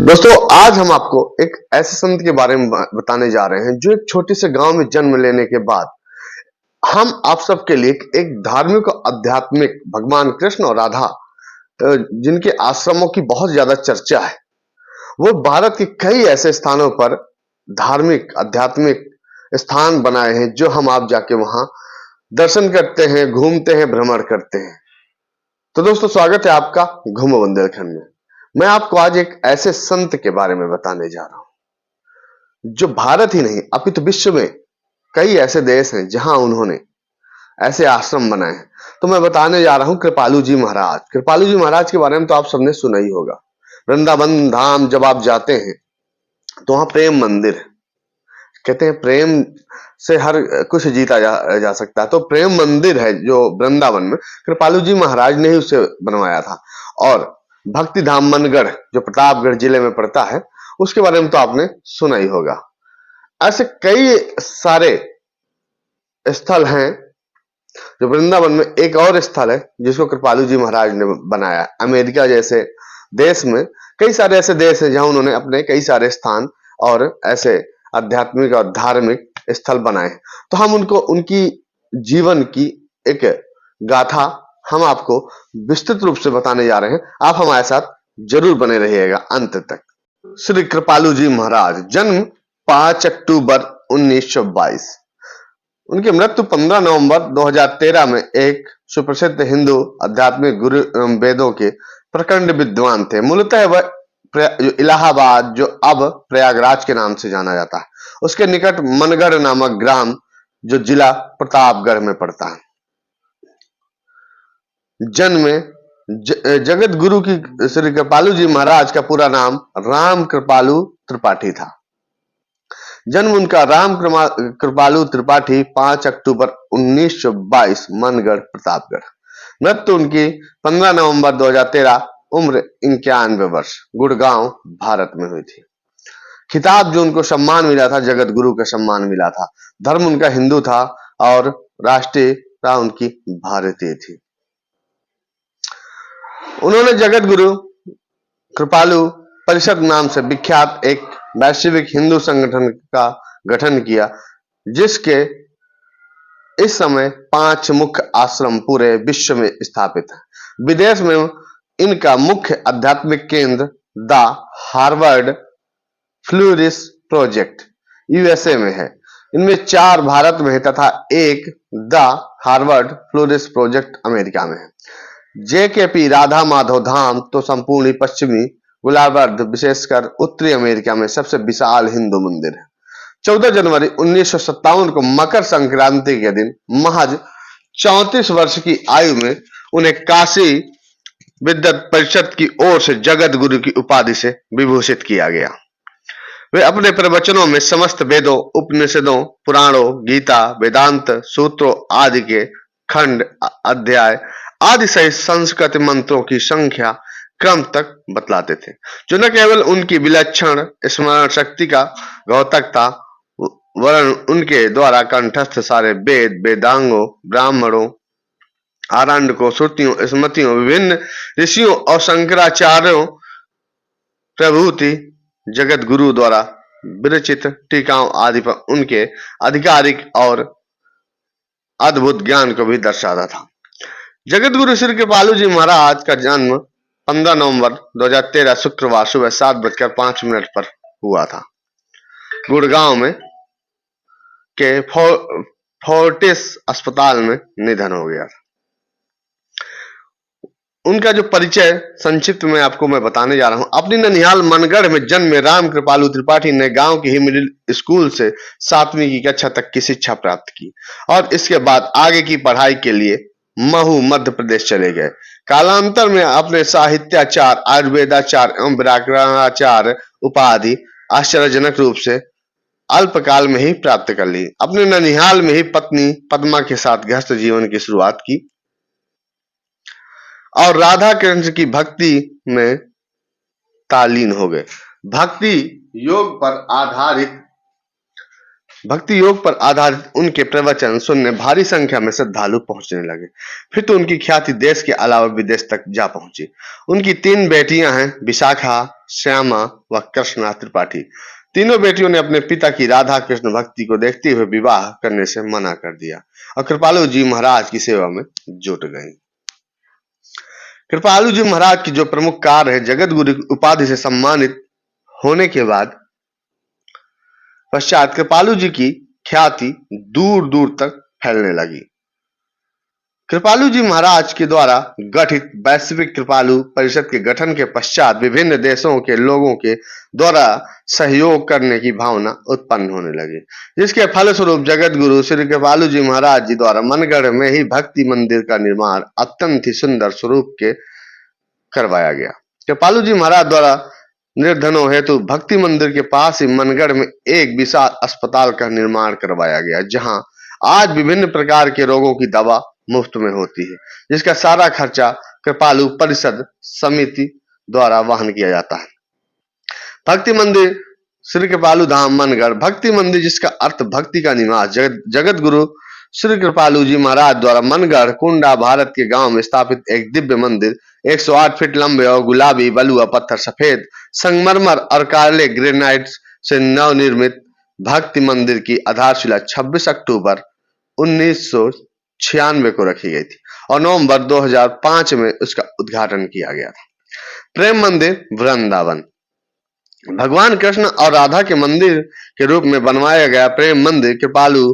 दोस्तों, आज हम आपको एक ऐसे संत के बारे में बताने जा रहे हैं जो एक छोटे से गांव में जन्म लेने के बाद हम आप सबके लिए एक धार्मिक और आध्यात्मिक भगवान कृष्ण और राधा जिनके आश्रमों की बहुत ज्यादा चर्चा है। वो भारत के कई ऐसे स्थानों पर धार्मिक आध्यात्मिक स्थान बनाए हैं जो हम आप जाके वहां दर्शन करते हैं, घूमते हैं, भ्रमण करते हैं। तो दोस्तों, स्वागत है आपका घूमो बुंदेलखंड में। मैं आपको आज एक ऐसे संत के बारे में बताने जा रहा हूं जो भारत ही नहीं अपितु विश्व में कई ऐसे देश हैं जहां उन्होंने ऐसे आश्रम बनाए हैं। तो मैं बताने जा रहा हूं कृपालु जी महाराज। कृपालु जी महाराज के बारे में तो आप सबने सुना ही होगा। वृंदावन धाम जब आप जाते हैं तो वहां प्रेम मंदिर है। कहते हैं प्रेम से हर कुछ जीता जा सकता है। तो प्रेम मंदिर है जो वृंदावन में कृपालु जी महाराज ने ही उसे बनवाया था। और भक्ति धाम मनगढ़ जो प्रतापगढ़ जिले में पड़ता है, उसके बारे में तो आपने सुना ही होगा। ऐसे कई सारे स्थल हैं जो वृंदावन में। एक और स्थल है जिसको कृपालु जी महाराज ने बनाया। अमेरिका जैसे देश में कई सारे ऐसे देश हैं जहां उन्होंने अपने कई सारे स्थान और ऐसे आध्यात्मिक और धार्मिक स्थल बनाए हैं। तो हम उनको उनकी जीवन की एक गाथा हम आपको विस्तृत रूप से बताने जा रहे हैं। आप हमारे साथ जरूर बने रहिएगा अंत तक। श्री कृपालु जी महाराज, जन्म 5 अक्टूबर 1922। उनकी मृत्यु 15 नवंबर 2013 में एक सुप्रसिद्ध हिंदू आध्यात्मिक गुरु वेदों के प्रखंड विद्वान थे। मूलतः वह इलाहाबाद, जो अब प्रयागराज के नाम से जाना जाता है, उसके निकट मनगढ़ नामक ग्राम जो जिला प्रतापगढ़ में पड़ता है। जन्म जगत गुरु की श्री कृपालु जी महाराज का पूरा नाम राम कृपालु त्रिपाठी था। जन्म उनका राम कृपालु त्रिपाठी 5 अक्टूबर 1922 मनगढ़ प्रतापगढ़। मृत्यु उनकी 15 नवंबर 2013, उम्र 91 वर्ष, गुड़गांव भारत में हुई थी। खिताब जो उनको सम्मान मिला था, जगत गुरु का सम्मान मिला था। धर्म उनका हिंदू था और राष्ट्रीयता उनकी भारतीय थी। उन्होंने जगत गुरु कृपालु परिषद नाम से विख्यात एक वैश्विक हिंदू संगठन का गठन किया, जिसके इस समय 5 मुख्य आश्रम पूरे विश्व में स्थापित है। विदेश में इनका मुख्य आध्यात्मिक केंद्र द हार्वर्ड फ्लोरिस प्रोजेक्ट यूएसए में है। इनमें 4 भारत में है तथा एक द हार्वर्ड फ्लोरिस प्रोजेक्ट अमेरिका में है। जेकेपी राधा माधव धाम तो संपूर्ण पश्चिमी गोलार्ध, विशेषकर उत्तरी अमेरिका में सबसे विशाल हिंदू मंदिर है। 14 जनवरी 1957 को मकर संक्रांति के दिन महज 34 वर्ष की आयु में उन्हें काशी विद्वत परिषद की ओर से जगत गुरु की उपाधि से विभूषित किया गया। वे अपने प्रवचनों में समस्त वेदों, उपनिषदों, पुराणों, गीता, वेदांत, सूत्रों आदि के खंड, अध्याय आदि सहित संस्कृत मंत्रों की संख्या क्रम तक बतलाते थे, जो न केवल उनकी विलक्षण स्मरण शक्ति का द्योतक था, वरन उनके द्वारा कंठस्थ सारे वेद, वेदांगों, ब्राह्मणों, आरण्यकों, श्रुतियों, स्मृतियों, विभिन्न ऋषियों और शंकराचार्यों प्रभृति जगत गुरु द्वारा विरचित टीकाओं आदि पर उनके आधिकारिक और अद्भुत ज्ञान को भी दर्शाता था। जगत गुरु श्री कृपालु जी महाराज का जन्म 15 नवंबर 2013 शुक्रवार सुबह 7:05 पर हुआ था। गुड़गांव में के फोर्टिस अस्पताल में निधन हो गया था। उनका जो परिचय संक्षिप्त में आपको मैं बताने जा रहा हूं। अपनी ननिहाल मनगढ़ में जन्म राम कृपालु त्रिपाठी ने गांव की ही मिडिल स्कूल से 7वीं की कक्षा तक की शिक्षा प्राप्त की और इसके बाद आगे की पढ़ाई के लिए महू मध्य प्रदेश चले गए। कालांतर में अपने साहित्याचार्य, आयुर्वेदाचार्य एवं व्याकरणाचार्य उपाधि आश्चर्यजनक रूप से अल्पकाल में ही प्राप्त कर ली। अपने ननिहाल में ही पत्नी पद्मा के साथ गृहस्थ जीवन की शुरुआत की और राधा कृष्ण की भक्ति में तालीन हो गए। भक्ति योग पर आधारित उनके प्रवचन सुनने भारी संख्या में श्रद्धालु पहुंचने लगे। फिर तो उनकी ख्याति देश के अलावा विदेश तक जा पहुंची। उनकी 3 बेटियां हैं, विशाखा, श्यामा व कृष्णा त्रिपाठी। तीनों बेटियों ने अपने पिता की राधा कृष्ण भक्ति को देखते हुए विवाह करने से मना कर दिया और कृपालु जी महाराज की सेवा में जुट गईं। कृपालु जी महाराज की जो प्रमुख कार्य है, जगत गुरु उपाधि से सम्मानित होने के बाद पश्चात कृपालु जी की ख्याति दूर दूर तक फैलने लगी। कृपालु जी महाराज के द्वारा गठित वैश्विक कृपालु परिषद के गठन के पश्चात विभिन्न देशों के लोगों के द्वारा सहयोग करने की भावना उत्पन्न होने लगी, जिसके फलस्वरूप जगत गुरु श्री कृपालु जी महाराज जी द्वारा मनगढ़ में ही भक्ति मंदिर का निर्माण अत्यंत ही सुंदर स्वरूप के करवाया गया। कृपालु जी महाराज द्वारा निर्धनों हेतु भक्ति मंदिर के पास ही मनगढ़ में एक विशाल अस्पताल का निर्माण करवाया गया, जहां आज विभिन्न प्रकार के रोगों की दवा मुफ्त में होती है, जिसका सारा खर्चा कृपालु परिषद समिति द्वारा वहन किया जाता है। भक्ति मंदिर श्री कृपालु धाम मनगढ़। भक्ति मंदिर जिसका अर्थ भक्ति का निवास, जगत गुरु श्री कृपालु जी महाराज द्वारा मनगढ़ कुंडा भारत के गांव में स्थापित एक दिव्य मंदिर 108 फीट लंबे और गुलाबी बलुआ पत्थर, सफेद संगमरमर और काले ग्रेनाइट से नवनिर्मित भक्ति मंदिर की आधारशिला 26 अक्टूबर 1996 को रखी गई थी और नवंबर 2005 में उसका उद्घाटन किया गया था। प्रेम मंदिर वृंदावन। भगवान कृष्ण और राधा के मंदिर के रूप में बनवाया गया प्रेम मंदिर कृपालु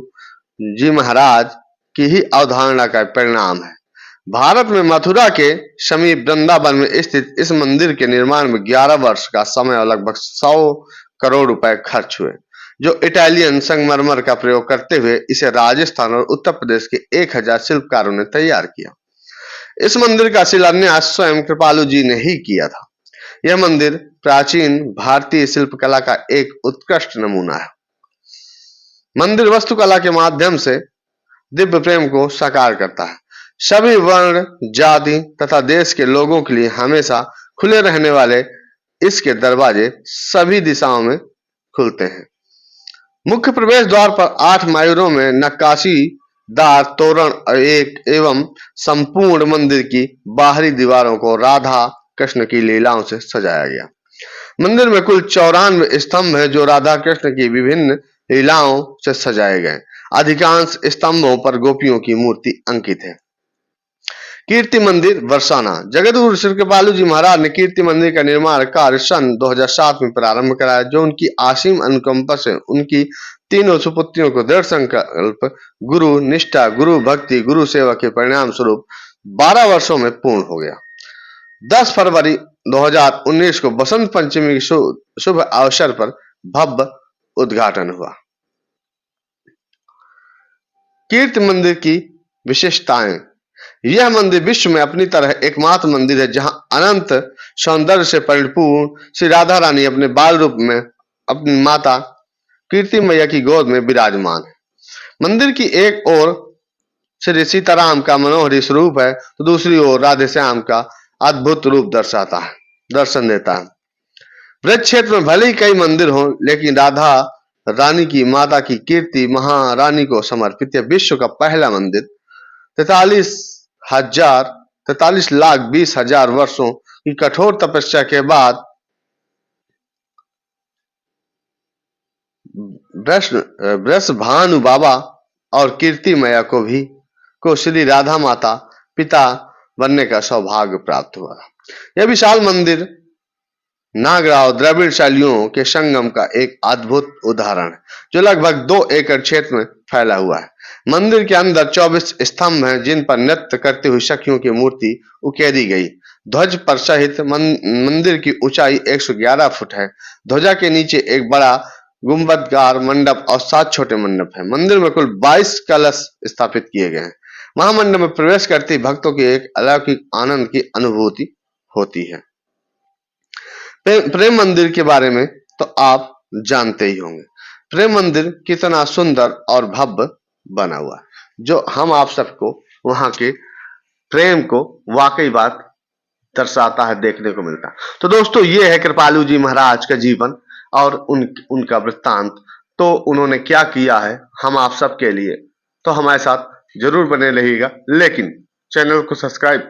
जी महाराज की ही अवधारणा का परिणाम है। भारत में मथुरा के समीप वृंदावन में स्थित इस मंदिर के निर्माण में 11 वर्ष का समय और लगभग 100 करोड़ रुपए खर्च हुए, जो इटालियन संगमरमर का प्रयोग करते हुए इसे राजस्थान और उत्तर प्रदेश के 1000 शिल्पकारों ने तैयार किया। इस मंदिर का शिलान्यास स्वयं कृपालु जी ने ही किया था। यह मंदिर प्राचीन भारतीय शिल्पकला का एक उत्कृष्ट नमूना है। मंदिर वास्तुकला के माध्यम से दिव्य प्रेम को साकार करता है। सभी वर्ण, जाति तथा देश के लोगों के लिए हमेशा खुले रहने वाले इसके दरवाजे सभी दिशाओं में खुलते हैं। मुख्य प्रवेश द्वार पर 8 मयूरों में नक्काशीदार तोरण एक एवं संपूर्ण मंदिर की बाहरी दीवारों को राधा कृष्ण की लीलाओं से सजाया गया। मंदिर में कुल 94 स्तंभ है, जो राधा कृष्ण की विभिन्न लीलाओं से सजाए गए। अधिकांश स्तंभों पर गोपियों की मूर्ति अंकित है। कीर्ति मंदिर बरसाना। जगत गुरु श्री कृपालु जी महाराज ने कीर्ति मंदिर का निर्माण कार्य सन 2007 में प्रारंभ कराया, जो उनकी असीम अनुकंपा से उनकी तीनों सुपुत्रियों को दृढ़ संकल्प, गुरु निष्ठा, गुरु भक्ति, गुरु सेवा के परिणाम स्वरूप 12 वर्षों में पूर्ण हो गया। 10 फरवरी 2019 को बसंत पंचमी के शुभ अवसर पर भव्य उद्घाटन हुआ। कीर्ति मंदिर की विशेषताएं। यह मंदिर विश्व में अपनी तरह एकमात्र मंदिर है जहां अनंत सौंदर्य से परिपूर्ण श्री राधा रानी अपने बाल रूप में अपनी माता कीर्ति मैया की गोद में विराजमान है। मंदिर की एक ओर श्री सीताराम का मनोहरी स्वरूप है, तो दूसरी ओर राधे श्याम का अद्भुत रूप दर्शन देता है। ब्रज क्षेत्र में भले ही कई मंदिर हों, लेकिन राधा रानी की माता की कीर्ति महारानी को समर्पित है। विश्व का पहला मंदिर 43,20,20,000 वर्षों की कठोर तपस्या के बाद वृषभानु बाबा और कीर्ति मैया को श्री राधा माता पिता बनने का सौभाग्य प्राप्त हुआ। यह विशाल मंदिर नागरा और द्रविड़ शैलियों के संगम का एक अद्भुत उदाहरण है, जो लगभग 2 एकड़ क्षेत्र में फैला हुआ है। मंदिर के अंदर 24 स्तंभ हैं, जिन पर नृत्य करती हुई सखियों की मूर्ति उकेरी गई। ध्वज पर सहित मंदिर की ऊंचाई 111 फुट है। ध्वजा के नीचे एक बड़ा गुंबदकार मंडप और 7 छोटे मंडप हैं। मंदिर में कुल 22 कलश स्थापित किए गए हैं। महामंडप में प्रवेश करते ही भक्तों की एक अलौकिक आनंद की अनुभूति होती है। प्रेम मंदिर के बारे में तो आप जानते ही होंगे। प्रेम मंदिर कितना सुंदर और भव्य बना हुआ है, जो हम आप सबको वहां के प्रेम को वाकई बात दर्शाता है, देखने को मिलता है। तो दोस्तों, ये है कृपालु जी महाराज का जीवन और उनका वृत्तांत। तो उन्होंने क्या किया है हम आप सबके लिए, तो हमारे साथ जरूर बने रहिएगा। लेकिन चैनल को सब्सक्राइब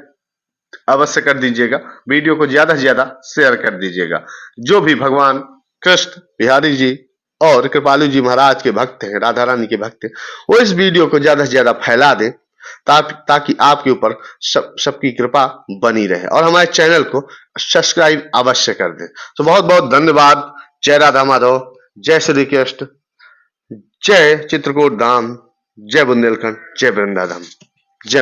अवश्य कर दीजिएगा। वीडियो को ज्यादा से ज्यादा शेयर कर दीजिएगा। जो भी भगवान कृष्ण, बिहारी जी और कृपालु जी महाराज के भक्त हैं, राधा रानी के भक्त हैं, वो इस वीडियो को ज्यादा से ज्यादा फैला दें, ताकि आपके ऊपर सबकी कृपा बनी रहे, और हमारे चैनल को सब्सक्राइब अवश्य कर दें। तो बहुत बहुत धन्यवाद। जय राधा माधव, जय श्री कृष्ण, जय चित्रकूट धाम, जय बुंदेलखंड, जय वृंदावन, जय